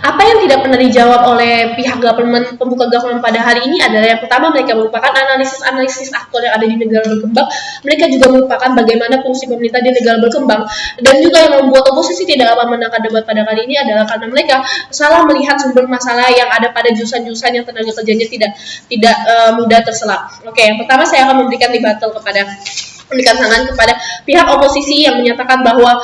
Apa yang tidak pernah dijawab oleh pihak government, pembuka government pada hari ini adalah yang pertama, mereka merupakan analisis aktual yang ada di negara berkembang. Mereka juga merupakan bagaimana fungsi pemerintah di negara berkembang. Dan juga yang membuat oposisi tidak dapat menangkan debat pada kali ini adalah karena mereka salah melihat sumber masalah yang ada pada jurusan-jurusan yang tenaga kerjanya tidak mudah terselap. Oke, yang pertama saya akan memberikan saran kepada pihak oposisi yang menyatakan bahwa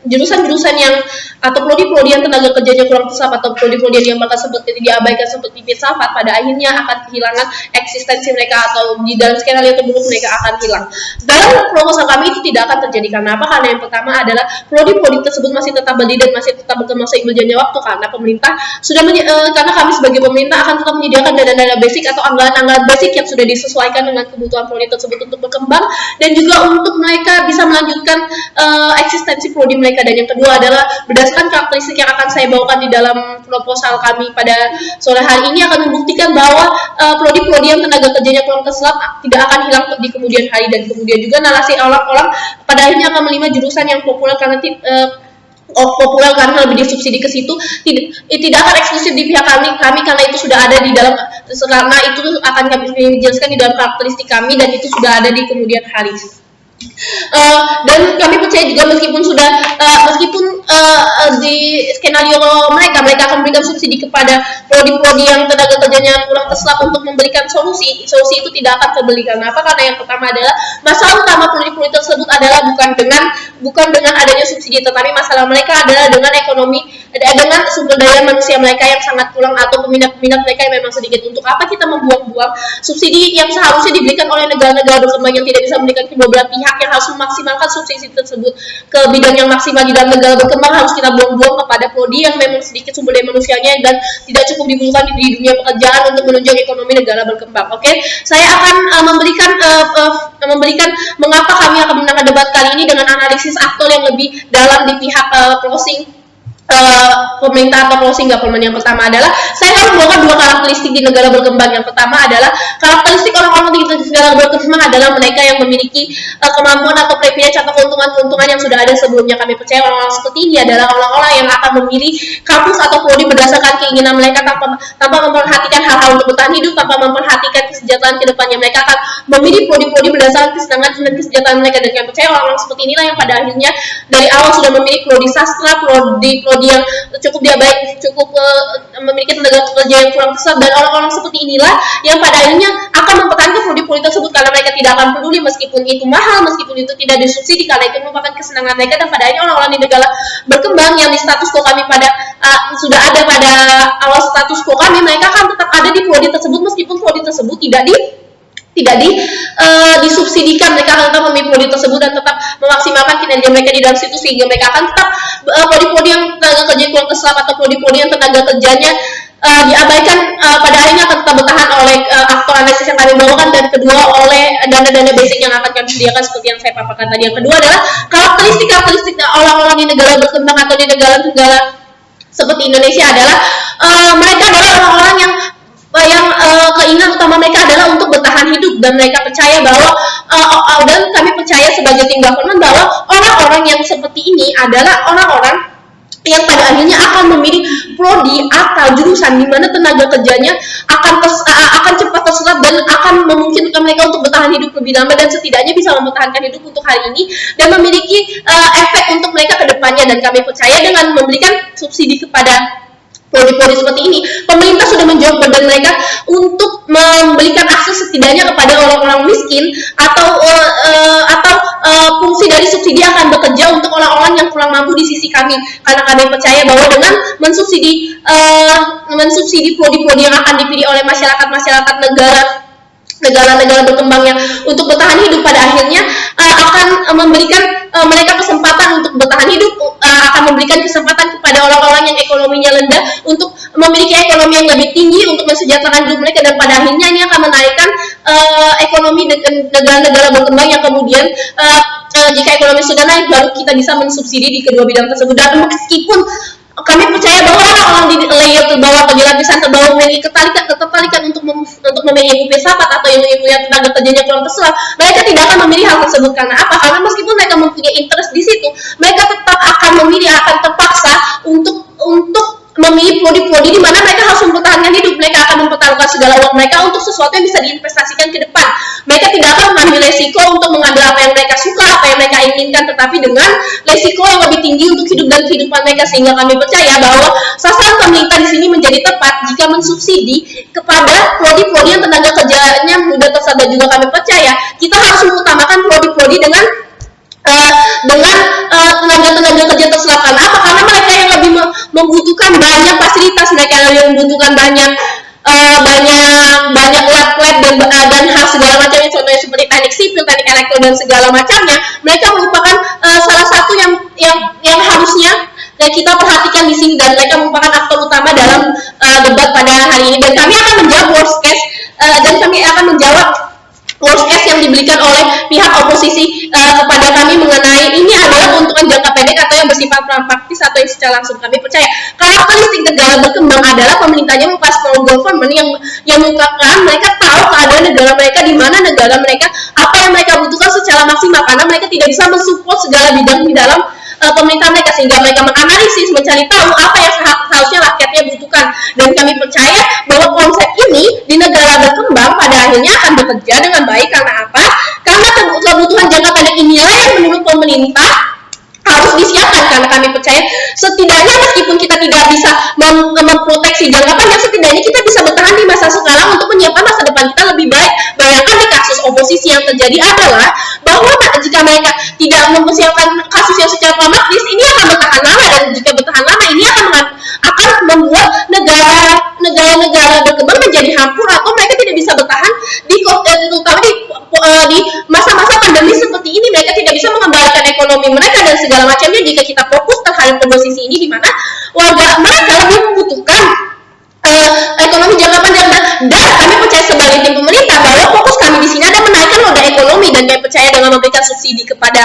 jurusan-jurusan yang atau prodi-prodi yang tenaga kerjanya kurang terserap atau prodi-prodi yang bakal seperti diabaikan seperti filsafat pada akhirnya akan kehilangan eksistensi mereka atau di dalam skenario terburuk mereka akan hilang. Dalam proposal kami itu tidak akan terjadi karena apa? Karena yang pertama adalah prodi-prodi tersebut masih tetap berdiri dan masih tetap berkembang seiring berjalannya waktu karena pemerintah sudah karena kami sebagai pemerintah akan tetap menyediakan dana-dana basic atau anggaran-anggaran basic yang sudah disesuaikan dengan kebutuhan prodi tersebut untuk berkembang dan juga untuk mereka bisa melanjutkan eksistensi prodi mereka. Dan yang kedua adalah berdasarkan karakteristik yang akan saya bawakan di dalam proposal kami pada sore hari ini akan membuktikan bahwa prodi-prodi yang tenaga kerjanya kurang terserap tidak akan hilang di kemudian hari, dan kemudian juga narasi orang-orang pada akhirnya akan menerima jurusan yang populer karena lebih disubsidi ke situ tidak akan eksklusif di pihak kami karena itu sudah ada di dalam, karena itu akan kami jelaskan di dalam karakteristik kami dan itu sudah ada di kemudian hari. Dan kami percaya juga meskipun di skenario mereka akan memberikan subsidi kepada prodi-prodi yang tenaga kerjanya kurang terserap untuk memberikan solusi itu tidak akan terbelikan. Apa? Karena yang pertama adalah masalah utama prodi-prodi tersebut adalah bukan dengan adanya subsidi, tetapi masalah mereka adalah dengan sumber daya manusia mereka yang sangat kurang atau peminat mereka yang memang sedikit. Untuk apa kita membuang-buang subsidi yang seharusnya diberikan oleh negara-negara berkembang yang tidak bisa memberikan kedua belah pihak yang harus memaksimalkan subsidi tersebut ke bidang yang maksimal di dalam negara berkembang harus kita buang-buang kepada prodi yang memang sedikit sumber daya manusianya dan tidak cukup dibutuhkan di dunia pekerjaan untuk menunjang ekonomi negara berkembang. Oke, saya akan memberikan mengapa kami akan menangkan debat kali ini dengan analisis aktual yang lebih dalam di pihak closing pemerintah atau closing government. Yang pertama adalah saya akan membawakan dua karakteristik di negara berkembang. Yang pertama adalah karakteristik orang-orang di negara berkembang adalah mereka yang memiliki kemampuan atau privilege atau keuntungan yang sudah ada sebelumnya. Kami percaya orang-orang seperti ini adalah orang-orang yang akan memilih kampus atau prodi berdasarkan keinginan mereka tanpa memperhatikan hal-hal untuk bertahan hidup, tanpa memperhatikan kesejahteraan kedepannya. Mereka akan memilih prodi-prodi berdasarkan kesenangan dan kesejahteraan mereka. Dan kami percaya orang-orang seperti inilah yang pada akhirnya dari awal sudah memilih prodi sastra, prodi yang cukup memiliki tenaga kerja yang kurang terserap, dan orang-orang seperti inilah yang pada akhirnya akan mempertahankan prodi-prodi tersebut karena mereka tidak akan peduli meskipun itu mahal, meskipun itu tidak disubsidi, karena itu merupakan kesenangan mereka. Dan pada akhirnya orang-orang di negara berkembang yang di status quo kami sudah ada pada awal status quo kami, mereka akan tetap ada di prodi tersebut meskipun prodi tersebut tidak disubsidikan. Mereka akan tetap memilih prodi tersebut dan tetap memaksimalkan kinerja mereka di dalam situ, sehingga mereka akan tetap prodi-prodi yang tenaga kerja kurang terserap atau prodi-prodi yang tenaga kerjanya diabaikan pada akhirnya akan tetap bertahan oleh aktor analisis yang kami bawakan, dan kedua oleh dana-dana basic yang akan kami sediakan seperti yang saya paparkan tadi. Yang kedua adalah karakteristik orang-orang di negara berkembang atau di negara-negara seperti Indonesia adalah mereka adalah orang-orang yang keinginan utama mereka adalah untuk bertahan hidup, dan mereka percaya bahwa dan kami percaya sebagai tim government bahwa orang-orang yang seperti ini adalah orang-orang yang pada akhirnya akan memilih prodi atau jurusan di mana tenaga kerjanya akan cepat terserap dan akan memungkinkan mereka untuk bertahan hidup lebih lama dan setidaknya bisa mempertahankan hidup untuk hari ini dan memiliki efek untuk mereka ke depannya. Dan kami percaya dengan memberikan subsidi kepada prodi-prodi seperti ini, pemerintah sudah menjawab beban mereka untuk memberikan akses setidaknya kepada orang-orang miskin atau fungsi dari subsidi akan bekerja untuk orang-orang yang kurang mampu di sisi kami, karena kami percaya bahwa dengan mensubsidi prodi-prodi yang akan dipilih oleh masyarakat negara-negara berkembang yang untuk bertahan hidup pada akhirnya akan memberikan mereka kesempatan untuk bertahan hidup, akan memberikan kesempatan kepada orang-orang yang ekonominya rendah untuk memiliki ekonomi yang lebih tinggi untuk mensejahterakan hidup mereka, dan pada akhirnya ini akan menaikkan ekonomi negara-negara berkembang yang kemudian jika ekonomi sudah naik baru kita bisa mensubsidi di kedua bidang tersebut. Dan meskipun kami percaya bahwa orang-orang di layer terbawah atau di lapisan terbawah memiliki ketertarikan untuk memilih ilmu filsafat atau ilmu yang tenaga kerjanya kurang terserap, mereka tidak akan memilih hal tersebut. Karena apa? Karena meskipun mereka mempunyai interest di situ, mereka tetap akan memilih, akan terpaksa untuk memilih prodi-prodi di mana mereka harus mempertahankan hidup. Mereka akan mempertaruhkan segala uang mereka untuk sesuatu yang bisa diinvestasikan ke depan. Mereka tidak akan mengambil resiko untuk mengambil apa yang mereka suka, apa yang mereka inginkan, tetapi dengan resiko yang lebih tinggi untuk hidup dan kehidupan mereka. Sehingga kami percaya bahwa sasaran pemerintah di sini menjadi tepat jika mensubsidi kepada prodi-prodi yang tenaga kerjanya mudah tersebut. Dan juga kami percaya kita harus mengutamakan prodi-prodi dengan tenaga-tenaga kerja terserap. Apa? Karena mereka yang lebih membutuhkan banyak fasilitas, mereka yang membutuhkan banyak lab dan hal segala macamnya, contohnya seperti teknik sipil, teknik elektro dan segala macamnya. Mereka merupakan salah satu yang harusnya kita perhatikan di sini, dan mereka merupakan aktor utama dalam debat pada hari ini. Dan kami akan menjawab worst case yang diberikan oleh pihak oposisi kepada kami mengenai ini adalah keuntungan jangka pendek atau yang bersifat praktis atau yang secara langsung. Kami percaya karakteristik negara berkembang adalah pemerintahnya mempunyai strong government yang merupakan mereka tahu keadaan negara mereka, di mana negara mereka apa yang mereka butuhkan secara maksimal, karena mereka tidak bisa mensupport segala bidang di dalam pemerintah mereka, sehingga mereka menganalisis, mencari tahu apa yang seharusnya rakyatnya butuhkan. Dan kami percaya bahwa konsep ini di negara berkembang pada akhirnya akan bekerja dengan baik. Karena apa? Karena kebutuhan jangka pendek inilah yang menurut pemerintah harus disiapkan. Karena kami percaya setidaknya meskipun kita tidak bisa memproteksi jangka panjang, setidaknya kita bisa bertahan di masa sekarang untuk menyiapkan masa depan kita lebih baik. Bayangkan di kasus oposisi yang terjadi adalah bahwa jika mereka tidak mempersiapkan kasus yang secara pragmatis, ini akan bertahan lama, dan jika bertahan lama ini akan membuat negara-negara berkembang menjadi hancur, atau mereka tidak bisa bertahan terutama di masa-masa pandemi seperti ini. Mereka tidak bisa mengembalikan ekonomi mereka dan segala macamnya jika kita fokus terhadap posisi ini, di mana warga mereka lebih membutuhkan ekonomi jangka panjang. Dan kami percaya sebagai tim pemerintah bahwa fokus kami di sini adalah menaikkan roda ekonomi, dan kami percaya dengan memberikan subsidi kepada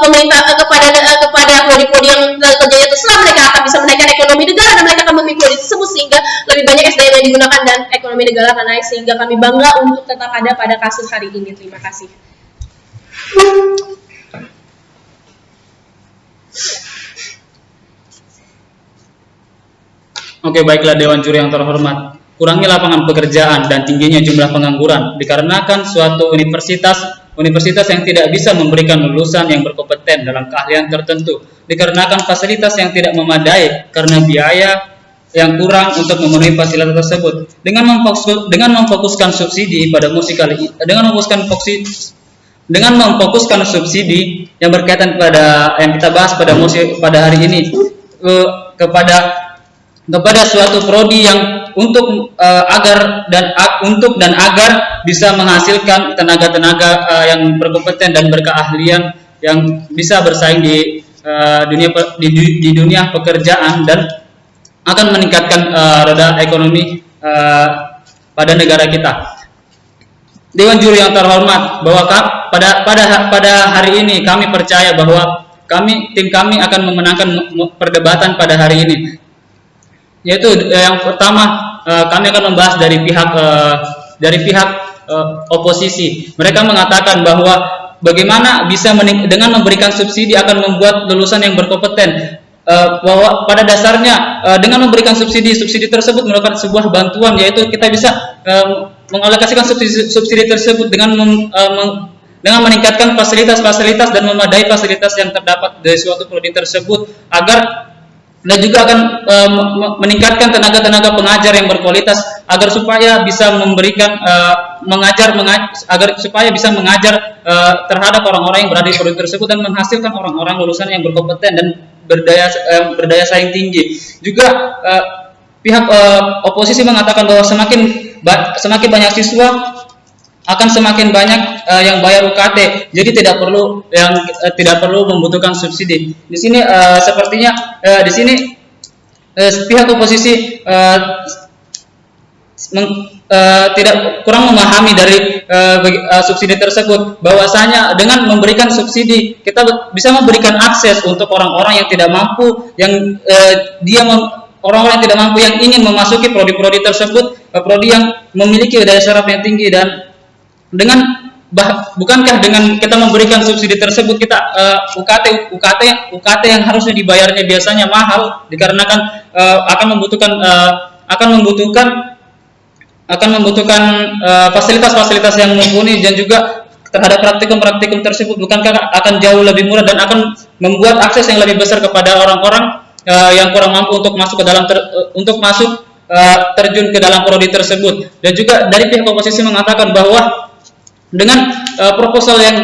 pemerintah kepada prodi-prodi yang kerjanya terserah, mereka akan bisa menaikkan ekonomi negara, dan mereka akan memiliki prodi tersebut sehingga lebih banyak SDM yang digunakan dan ekonomi negara akan naik, sehingga kami bangga untuk tetap ada pada kasus hari ini. Terima kasih. Oke, baiklah Dewan Juri yang terhormat. Kurangnya lapangan pekerjaan dan tingginya jumlah pengangguran dikarenakan suatu universitas yang tidak bisa memberikan lulusan yang berkompeten dalam keahlian tertentu, dikarenakan fasilitas yang tidak memadai karena biaya yang kurang untuk memenuhi fasilitas tersebut. Dengan memfokuskan subsidi pada dengan memfokuskan subsidi yang berkaitan pada yang kita bahas pada hari ini kepada suatu prodi yang agar bisa menghasilkan tenaga-tenaga yang berkompeten dan berkeahlian yang bisa bersaing di dunia pekerjaan dan akan meningkatkan roda ekonomi pada negara kita. Dewan Juri yang terhormat, bahwa pada hari ini kami percaya bahwa tim kami akan memenangkan perdebatan pada hari ini. Yaitu yang pertama, kami akan membahas dari pihak oposisi. Mereka mengatakan bahwa bagaimana bisa dengan memberikan subsidi akan membuat lulusan yang berkompeten. Bahwa pada dasarnya dengan memberikan subsidi tersebut merupakan sebuah bantuan, yaitu kita bisa mengalokasikan subsidi tersebut dengan meningkatkan fasilitas dan memadai fasilitas yang terdapat dari suatu prodi tersebut, dan juga akan meningkatkan tenaga pengajar yang berkualitas agar supaya bisa mengajar terhadap orang-orang yang berada di prodi tersebut dan menghasilkan orang-orang lulusan yang berkompeten dan berdaya saing tinggi. Juga pihak oposisi mengatakan bahwa semakin banyak siswa akan semakin banyak yang bayar UKT, jadi tidak perlu membutuhkan subsidi. Di sini sepertinya pihak oposisi kurang memahami dari subsidi tersebut. Bahwasanya dengan memberikan subsidi kita bisa memberikan akses untuk orang-orang yang tidak mampu, orang-orang yang tidak mampu yang ingin memasuki prodi-prodi tersebut, prodi yang memiliki daya serap yang tinggi, dan dengan bukankah dengan kita memberikan subsidi tersebut kita UKT yang harusnya dibayarnya biasanya mahal dikarenakan akan membutuhkan fasilitas-fasilitas yang mumpuni dan juga terhadap praktikum tersebut, bukankah akan jauh lebih murah dan akan membuat akses yang lebih besar kepada orang-orang yang kurang mampu untuk masuk terjun ke dalam prodi tersebut. Dan juga dari pihak oposisi mengatakan bahwa dengan proposal yang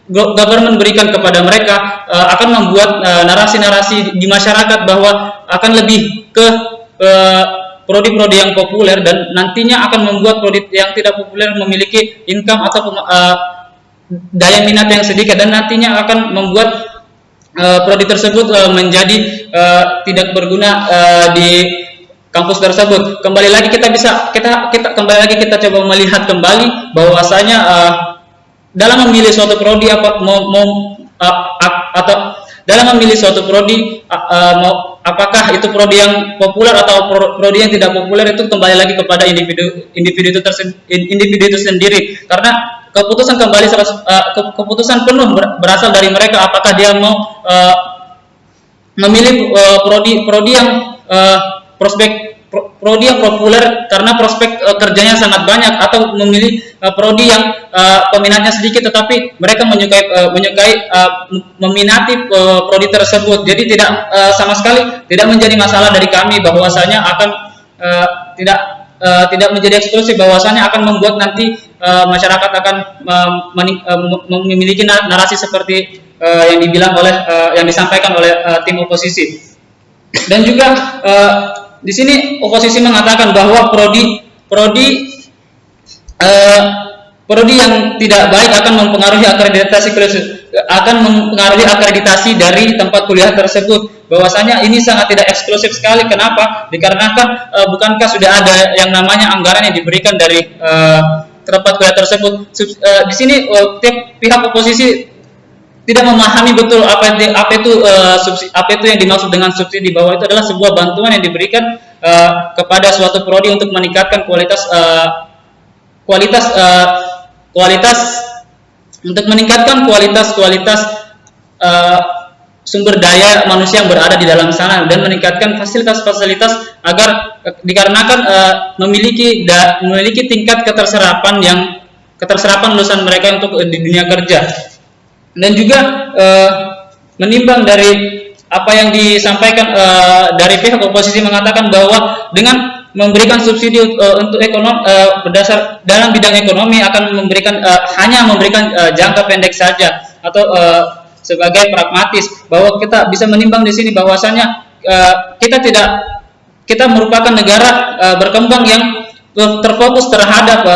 government berikan kepada mereka akan membuat narasi-narasi di masyarakat bahwa akan lebih ke prodi-prodi yang populer dan nantinya akan membuat prodi yang tidak populer memiliki income atau daya minat yang sedikit dan nantinya akan membuat prodi tersebut menjadi tidak berguna di kampus tersebut. Kembali lagi kita coba melihat kembali bahwasanya dalam memilih suatu prodi apakah itu prodi yang populer atau prodi yang tidak populer itu kembali lagi kepada individu itu sendiri, karena keputusan penuh berasal dari mereka apakah dia mau memilih prodi yang prodi yang populer karena prospek kerjanya sangat banyak atau memilih prodi yang peminatnya sedikit tetapi mereka meminati prodi tersebut. Jadi sama sekali tidak menjadi masalah dari kami bahwasanya akan tidak menjadi eksklusif, bahwasanya akan membuat nanti masyarakat akan memiliki narasi seperti yang disampaikan oleh tim oposisi. Dan juga di sini oposisi mengatakan bahwa prodi yang tidak baik akan mempengaruhi akreditasi dari tempat kuliah tersebut. Bahwasanya ini sangat tidak eksklusif sekali. Kenapa? Dikarenakan bukankah sudah ada yang namanya anggaran yang diberikan dari tempat kuliah tersebut. Di sini pihak oposisi tidak memahami betul apa itu yang dimaksud dengan subsidi, bahwa itu adalah sebuah bantuan yang diberikan kepada suatu prodi untuk meningkatkan kualitas sumber daya manusia yang berada di dalam sana dan meningkatkan fasilitas-fasilitas agar dikarenakan memiliki tingkat keterserapan lulusan mereka untuk di dunia kerja. Dan juga menimbang dari apa yang disampaikan dari pihak oposisi mengatakan bahwa dengan memberikan subsidi untuk ekonomi berdasar dalam bidang ekonomi akan hanya memberikan jangka pendek saja atau sebagai pragmatis, bahwa kita bisa menimbang di sini bahwasanya kita merupakan negara berkembang yang terfokus terhadap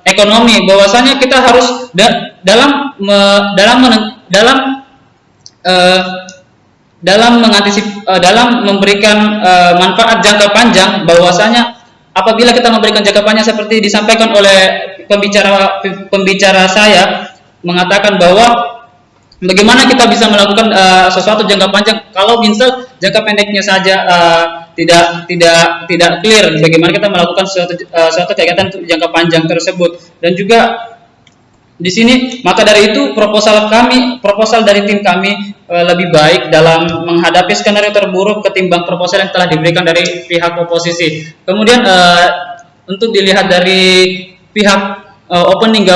ekonomi, bahwasanya kita harus dalam memberikan manfaat jangka panjang, bahwasanya apabila kita memberikan jangka panjang seperti disampaikan oleh pembicara saya mengatakan bahwa bagaimana kita bisa melakukan sesuatu jangka panjang kalau misal jangka pendeknya saja tidak clear, bagaimana kita melakukan suatu kegiatan untuk jangka panjang tersebut. Dan juga di sini maka dari itu proposal dari tim kami lebih baik dalam menghadapi skenario terburuk ketimbang proposal yang telah diberikan dari pihak oposisi. Kemudian untuk dilihat dari pihak opening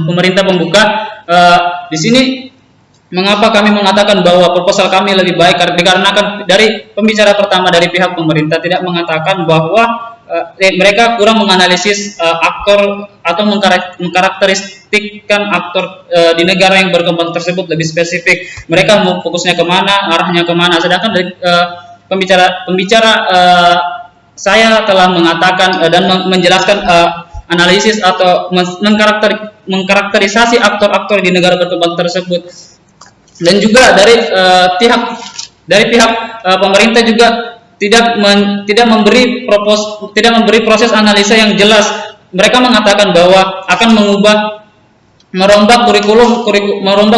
pemerintah pembuka, di sini mengapa kami mengatakan bahwa proposal kami lebih baik, dikarenakan dari pembicara pertama dari pihak pemerintah tidak mengatakan bahwa mereka kurang menganalisis aktor atau mengkarakteristikkan aktor di negara yang berkembang tersebut lebih spesifik. Mereka mau fokusnya kemana, arahnya kemana, sedangkan dari pembicara saya telah mengatakan dan menjelaskan analisis atau mengkarakterisasi aktor-aktor di negara berkembang tersebut. Dan juga dari pihak pemerintah juga tidak memberi proses analisa yang jelas. Mereka mengatakan bahwa akan merombak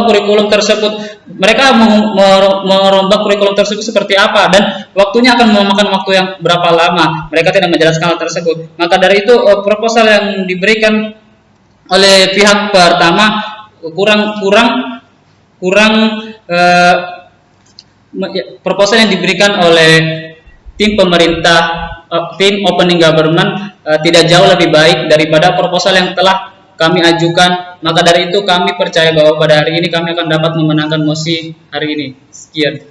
kurikulum tersebut mereka merombak kurikulum tersebut seperti apa dan waktunya akan memakan waktu yang berapa lama. Mereka tidak menjelaskan hal tersebut. Maka dari itu proposal yang diberikan oleh pihak pertama proposal yang diberikan oleh tim pemerintah, tim opening government tidak jauh lebih baik daripada proposal yang telah kami ajukan. Maka dari itu kami percaya bahwa pada hari ini kami akan dapat memenangkan mosi hari ini. Sekian.